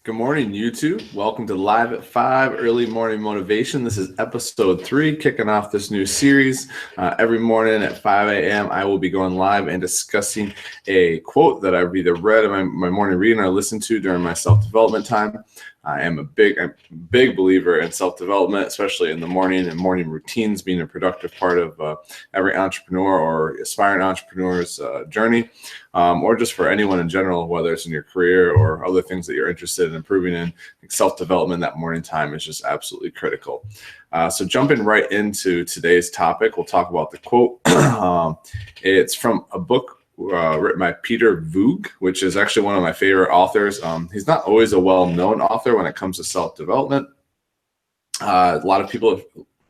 Good morning, YouTube. Welcome to Live at 5 Early Morning Motivation. This is episode 3, kicking off this new series. Every morning at 5 a.m., I will be going live and discussing a quote that I've either read in my morning reading or listened to during my self-development time. I am a big believer in self-development, especially in the morning and morning routines being a productive part of every entrepreneur or aspiring entrepreneur's journey, or just for anyone in general, whether it's in your career or other things that you're interested in improving in. Self-development that morning time is just absolutely critical. So jumping right into today's topic, we'll talk about the quote. It's from a book written by Peter Voogd, which is actually one of my favorite authors. He's not always a well-known author when it comes to self-development. A lot of people,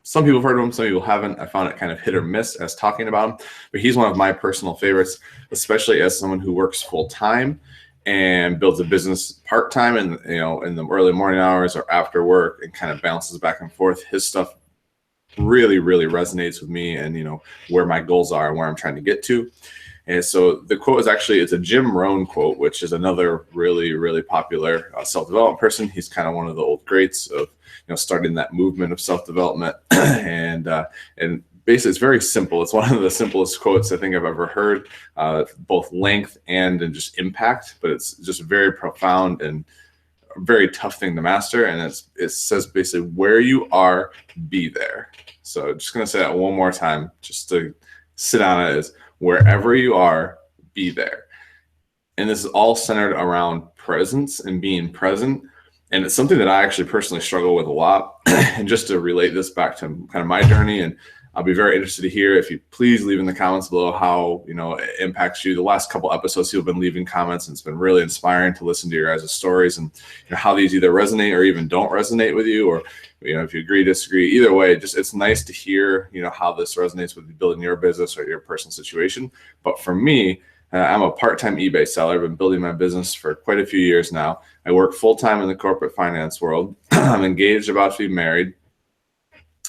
some people have heard of him, some people haven't. I found it kind of hit or miss as talking about him, but he's one of my personal favorites, especially as someone who works full-time and builds a business part-time and in the early morning hours or after work and kind of bounces back and forth. His stuff really resonates with me and where my goals are and where I'm trying to get to. And so the quote is actually, it's a Jim Rohn quote, which is another really popular self-development person. He's kind of one of the old greats of starting that movement of self-development. and basically it's very simple. It's one of the simplest quotes I think I've ever heard, both length and just impact, but it's just very profound and a very tough thing to master. And it says basically, where you are, be there. So just going to say that one more time, just to sit on it, is wherever you are, be there. And this is all centered around presence and being present. And it's something that I actually personally struggle with a lot. And just to relate this back to kind of my journey, and I'll be very interested to hear if you please leave in the comments below how it impacts you. The last couple episodes you've been leaving comments, and it's been really inspiring to listen to your guys' stories and how these either resonate or even don't resonate with you, or if you agree, disagree. Either way, it's nice to hear how this resonates with building your business or your personal situation. But for me, I'm a part-time eBay seller. I've been building my business for quite a few years now. I work full-time in the corporate finance world. I'm engaged, about to be married.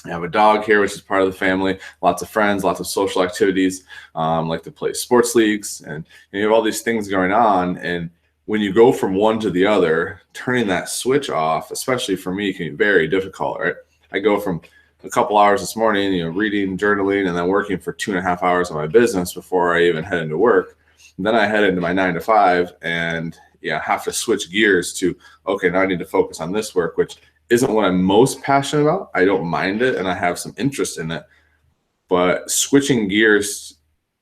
I have a dog here, which is part of the family, lots of friends, lots of social activities, like to play sports leagues, and you have all these things going on. And when you go from one to the other, turning that switch off, especially for me, can be very difficult, right? I go from a couple hours this morning, reading, journaling, and then working for 2.5 hours on my business before I even head into work. And then I head into my 9 to 5 and have to switch gears to, okay, now I need to focus on this work, which isn't what I'm most passionate about. I don't mind it and I have some interest in it, but switching gears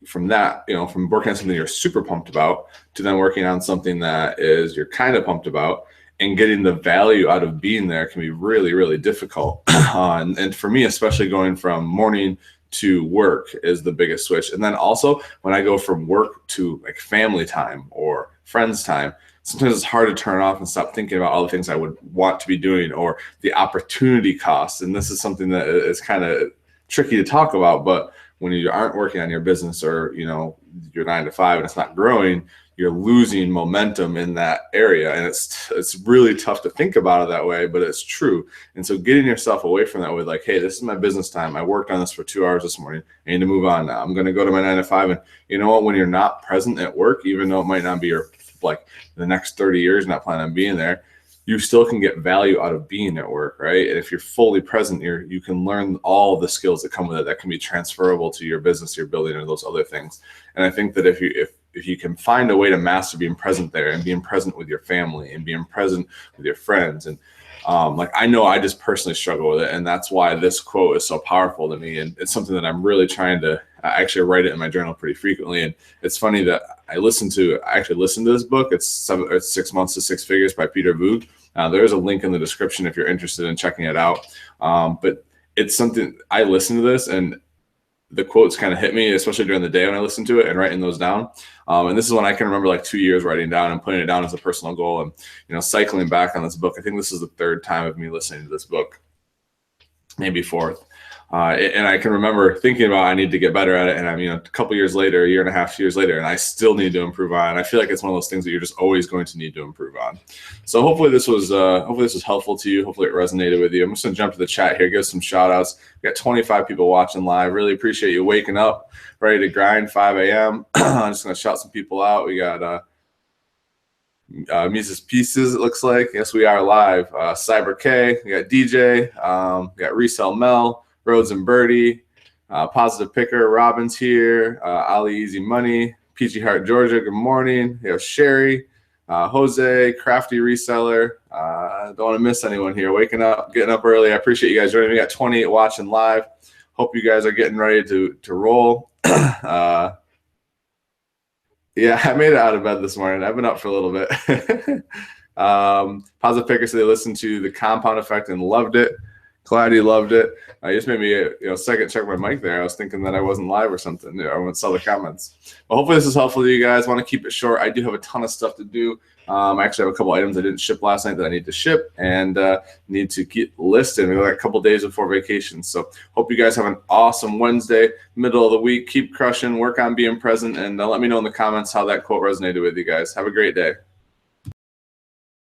from that, from working on something you're super pumped about to then working on something that is you're kind of pumped about and getting the value out of being there can be really difficult. And for me, especially going from morning to work is the biggest switch. And then also when I go from work to like family time or friends time, sometimes it's hard to turn off and stop thinking about all the things I would want to be doing or the opportunity cost. And this is something that is kind of tricky to talk about, but when you aren't working on your business or, your 9 to 5 and it's not growing, you're losing momentum in that area. And it's really tough to think about it that way, but it's true. And so getting yourself away from that with like, hey, this is my business time. I worked on this for 2 hours this morning. I need to move on now. I'm going to go to my 9 to 5. And you know what, when you're not present at work, even though it might not be your like the next 30 years, not planning on being there, you still can get value out of being at work, right? And if you're fully present, you can learn all the skills that come with it that can be transferable to your business you're building or those other things. And I think that if you can find a way to master being present there and being present with your family and being present with your friends, and like I know I just personally struggle with it, and that's why this quote is so powerful to me. And it's something that I'm really trying to actually write it in my journal pretty frequently. And it's funny that I actually listened to this book. It's 6 Months to Six Figures by Peter Voogd. There's a link in the description if you're interested in checking it out. But it's something I listened to this and the quotes kind of hit me, especially during the day when I listened to it and writing those down. And this is when I can remember like 2 years writing down and putting it down as a personal goal and, cycling back on this book. I think this is the third time of me listening to this book, maybe fourth. And I can remember thinking about I need to get better at it. And I'm, a couple years later, a year and a half, 2 years later, and I still need to improve on. And I feel like it's one of those things that you're just always going to need to improve on. So hopefully this was helpful to you. Hopefully it resonated with you. I'm just gonna jump to the chat here, give some shout outs. We got 25 people watching live. Really appreciate you waking up, ready to grind 5 a.m. I'm just gonna shout some people out. We got Mises Pieces, it looks like. Yes, we are live. Cyber K, we got DJ, we got Resell Mel, Rhodes and Birdie, Positive Picker, Robin's here, Ali Easy Money, Peachy Heart Georgia, good morning. We have Sherry, Jose, Crafty Reseller. Don't want to miss anyone here. Waking up, getting up early. I appreciate you guys joining me. We got 28 watching live. Hope you guys are getting ready to roll. Yeah, I made it out of bed this morning. I've been up for a little bit. Positive Picker said they listened to The Compound Effect and loved it. Glad you loved it. You just made me second check my mic there. I was thinking that I wasn't live or something. I went saw the comments. But hopefully this is helpful to you guys. Want to keep it short. I do have a ton of stuff to do. I actually have a couple items I didn't ship last night that I need to ship and need to get listed. Maybe like a couple days before vacation. So hope you guys have an awesome Wednesday, middle of the week. Keep crushing, work on being present, and let me know in the comments how that quote resonated with you guys. Have a great day.